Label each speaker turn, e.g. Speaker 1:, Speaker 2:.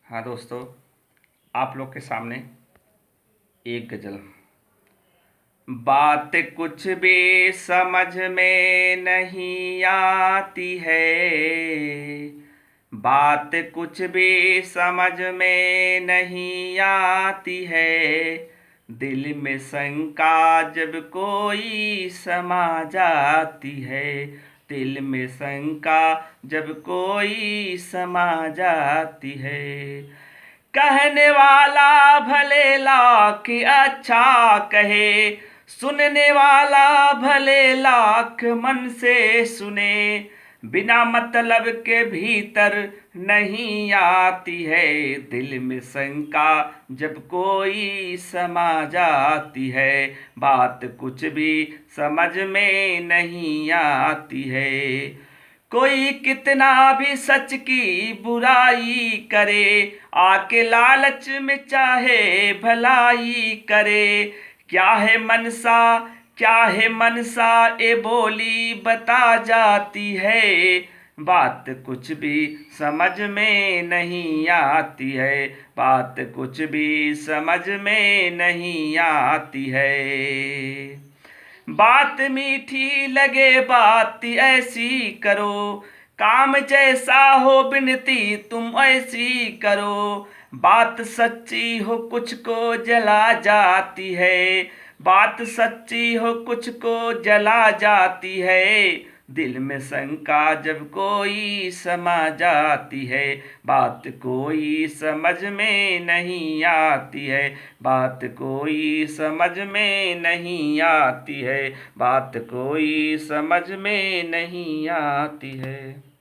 Speaker 1: हाँ दोस्तों, आप लोग के सामने एक गज़ल। बात कुछ भी समझ में नहीं आती है। बात कुछ भी समझ में नहीं आती है। दिल में शंका जब कोई समा जाती है। दिल में शंका जब कोई समा जाती है। कहने वाला भले लाख अच्छा कहे, सुनने वाला भले लाख मन से सुने, बिना मतलब के भीतर नहीं आती है। दिल में शंका जब कोई समा जाती है। बात कुछ भी समझ में नहीं आती है। कोई कितना भी सच की बुराई करे, आके लालच में चाहे भलाई करे। क्या है मनसा, क्या है मनसा, ए बोली बता जाती है। बात कुछ भी समझ में नहीं आती है। बात कुछ भी समझ में नहीं आती है। बात मीठी लगे बात ऐसी करो, काम जैसा हो बिनती तुम ऐसी करो। बात सच्ची हो कुछ को जला जाती है। बात सच्ची हो कुछ को जला जाती है। दिल में शंका जब कोई समा जाती है। बात कोई समझ में नहीं आती है। बात कोई समझ में नहीं आती है। बात कोई समझ में नहीं आती है।